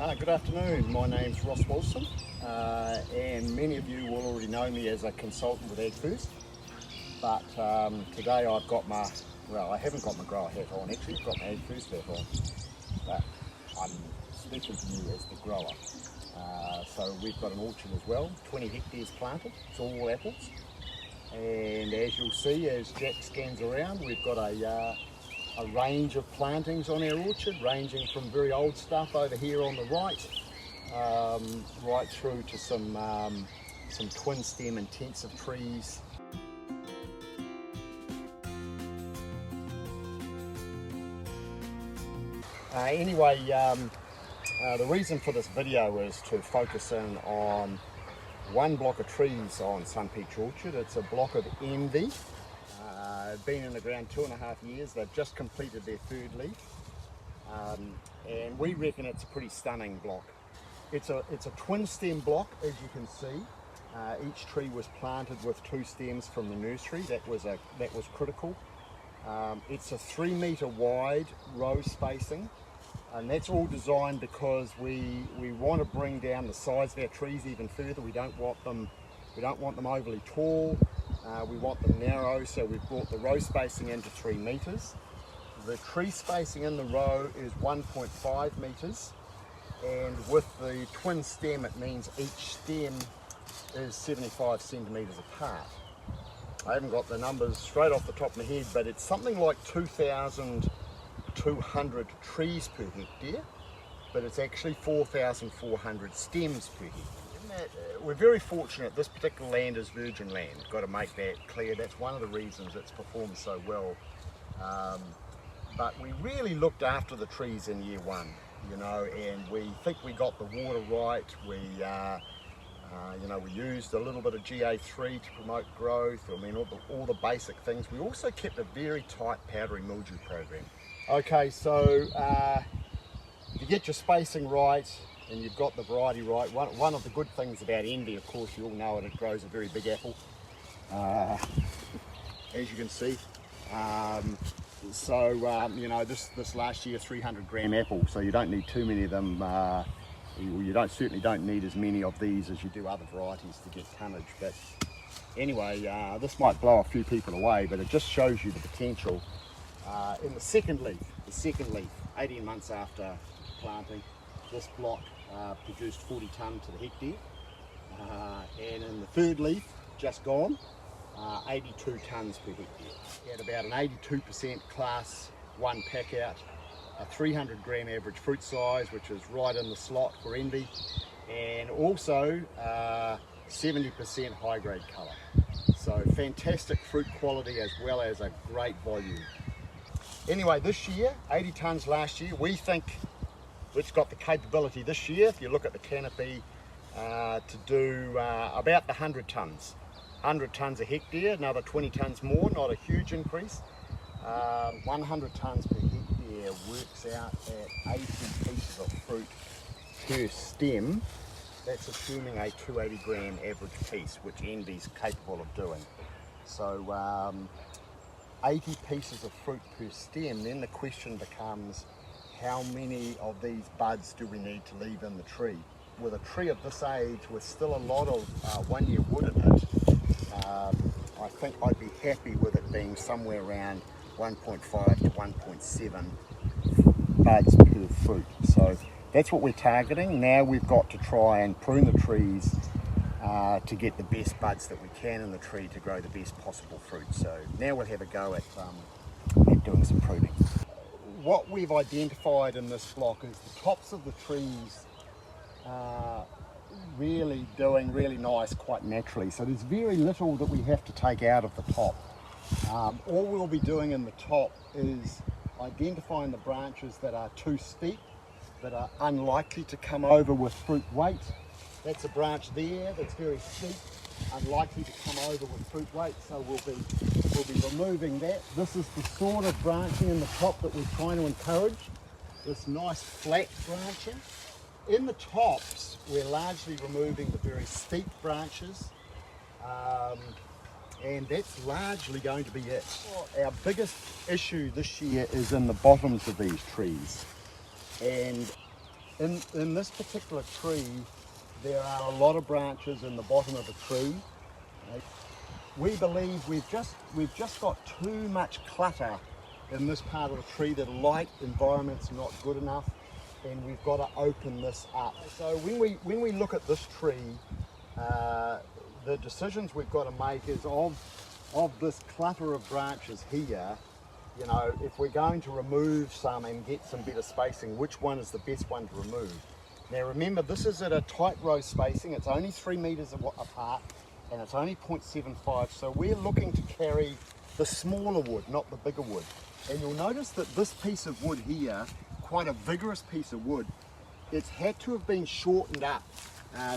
Good afternoon, my name's Ross Wilson and many of you will already know me as a consultant with AgFirst, but today I've got my, well, I haven't got my grower hat on actually, I've got my AgFirst hat on, but I'm speaking to you as the grower. So we've got an orchard as well, 20 hectares planted, it's all apples, and as you'll see as Jack scans around, we've got a range of plantings on our orchard, ranging from very old stuff over here on the right, right through to some twin stem intensive trees. Anyway, the reason for this video is to focus in on one block of trees on Sunpeach Orchard. It's a block of envy. Been in the ground 2.5 years. They've just completed their third leaf, and we reckon it's a pretty stunning block. It's a twin stem block, as you can see. Each tree was planted with 2 stems from the nursery. That was critical. It's a 3 metre wide row spacing, and that's all designed because we want to bring down the size of our trees even further. We don't want them overly tall. We want them narrow, so we've brought the row spacing into 3 metres. The tree spacing in the row is 1.5 metres, and with the twin stem it means each stem is 75 centimetres apart. I haven't got the numbers straight off the top of my head, but it's something like 2,200 trees per hectare, but it's actually 4,400 stems per hectare. We're very fortunate. This particular land is virgin land. Got to make that clear. That's one of the reasons it's performed so well. But we really looked after the trees in year one, you know, and we think we got the water right. We, we used a little bit of GA3 to promote growth. I mean, all the basic things. We also kept a very tight powdery mildew program. Okay, so if you get your spacing right, and you've got the variety right. One of the good things about envy, of course, you all know it grows a very big apple, as you can see. This last year, 300 gram apple, so you don't need too many of them. You certainly don't need as many of these as you do other varieties to get tonnage. But anyway, this might blow a few people away, but it just shows you the potential. In the second leaf, 18 months after planting, this block produced 40 tonne to the hectare, and in the third leaf, just gone, 82 tonnes per hectare. At about an 82% class 1 pack out, a 300 gram average fruit size, which is right in the slot for envy, and also 70% high grade colour. So fantastic fruit quality as well as a great volume. Anyway, this year, 80 tonnes last year, we think it's got the capability this year, if you look at the canopy, to do about the 100 tonnes. 100 tonnes a hectare, another 20 tonnes more, not a huge increase. 100 tonnes per hectare works out at 80 pieces of fruit per stem. That's assuming a 280 gram average piece, which envy's capable of doing. So 80 pieces of fruit per stem, then the question becomes, how many of these buds do we need to leave in the tree? With a tree of this age, with still a lot of 1 year wood in it, I think I'd be happy with it being somewhere around 1.5 to 1.7 buds per fruit. So that's what we're targeting. Now we've got to try and prune the trees to get the best buds that we can in the tree to grow the best possible fruit. So now we'll have a go at doing some pruning. What we've identified in this block is the tops of the trees are really doing really nice quite naturally. So there's very little that we have to take out of the top. All we'll be doing in the top is identifying the branches that are too steep, that are unlikely to come over with fruit weight. That's a branch there that's very steep, unlikely to come over with fruit weight, so we'll be removing that. This is the sort of branching in the top that we're trying to encourage, this nice flat branching. In the tops, we're largely removing the very steep branches, and that's largely going to be it. Our biggest issue this year is in the bottoms of these trees, and in this particular tree, there are a lot of branches in the bottom of the tree. We believe we've just got too much clutter in this part of the tree. The light environment's not good enough, and we've got to open this up. So when we look at this tree, the decisions we've got to make is of this clutter of branches here. You know, if we're going to remove some and get some better spacing, which one is the best one to remove? Now remember, this is at a tight row spacing. It's only 3 meters apart, and it's only 0.75. So we're looking to carry the smaller wood, not the bigger wood. And you'll notice that this piece of wood here, quite a vigorous piece of wood, it's had to have been shortened up.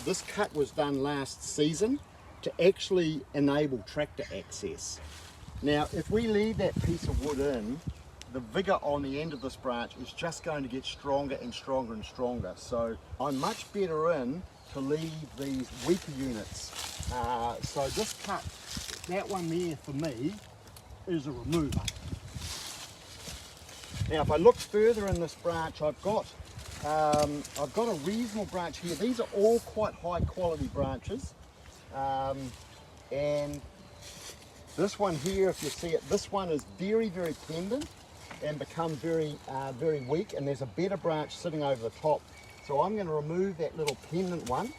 This cut was done last season to actually enable tractor access. Now, if we leave that piece of wood in, the vigor on the end of this branch is just going to get stronger and stronger and stronger. So I'm much better in to leave these weaker units. So this cut, that one there for me, is a remover. Now, if I look further in this branch, I've got a reasonable branch here. These are all quite high quality branches. And this one here, if you see it, this one is very, very pendant and become very, very weak, and there's a better branch sitting over the top. So I'm going to remove that little pendant one.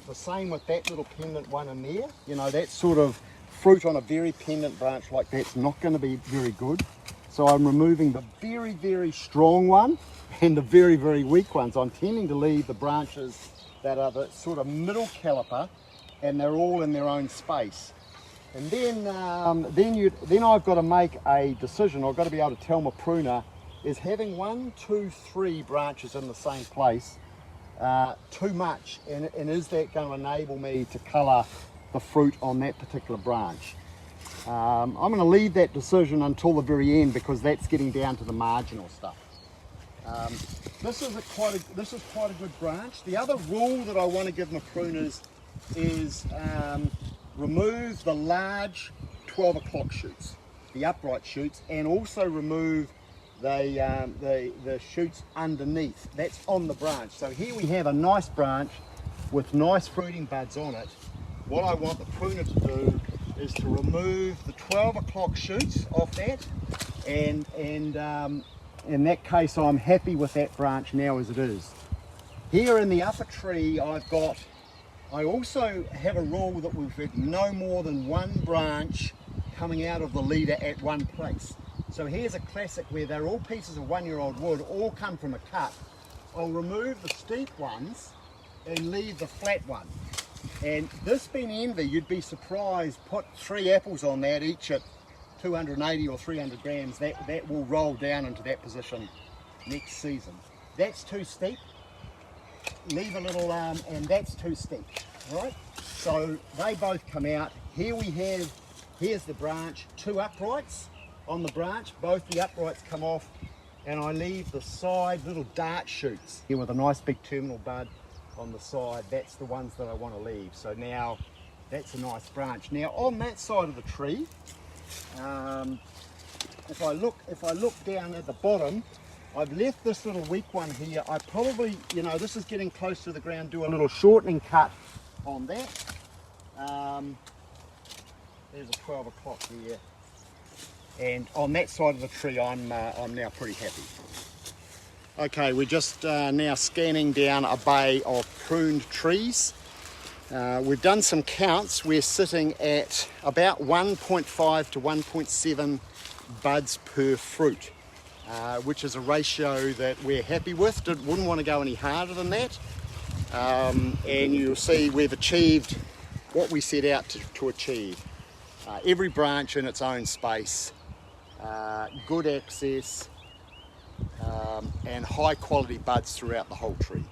The same with that little pendant one in there. You know, that sort of fruit on a very pendant branch like that's not going to be very good. So I'm removing the very, very strong one and the very, very weak ones. I'm tending to leave the branches that are the sort of middle caliper, and they're all in their own space. And then I've got to make a decision. I've got to be able to tell my pruner, is having 1, 2, 3 branches in the same place too much, and is that going to enable me to colour the fruit on that particular branch? I'm going to leave that decision until the very end, because that's getting down to the marginal stuff. This is quite a good branch. The other rule that I want to give my pruners is remove the large 12 o'clock shoots, the upright shoots, and also remove the shoots underneath. That's on the branch. So here we have a nice branch with nice fruiting buds on it. What I want the pruner to do is to remove the 12 o'clock shoots off that, and in that case I'm happy with that branch now as it is. Here in the upper tree I also have a rule that we've had no more than 1 branch coming out of the leader at one place. So here's a classic where they're all pieces of 1-year-old wood, all come from a cut. I'll remove the steep ones and leave the flat one. And this being envy, you'd be surprised, put 3 apples on that, each at 280 or 300 grams, that will roll down into that position next season. That's too steep. Leave a little and that's too steep. All right, so they both come out. Here's the branch, 2 uprights on the branch, both the uprights come off, and I leave the side little dart shoots here with a nice big terminal bud on the side. That's the ones that I want to leave. So now that's a nice branch. Now on that side of the tree, if I look down at the bottom, I've left this little weak one here. I probably, you know, this is getting close to the ground, do a little shortening cut on that. There's a 12 o'clock here. And on that side of the tree, I'm now pretty happy. Okay, we're just now scanning down a bay of pruned trees. We've done some counts. We're sitting at about 1.5 to 1.7 buds per fruit. Which is a ratio that we're happy with. Wouldn't want to go any harder than that. And you'll see we've achieved what we set out to achieve. Every branch in its own space, good access, and high quality buds throughout the whole tree.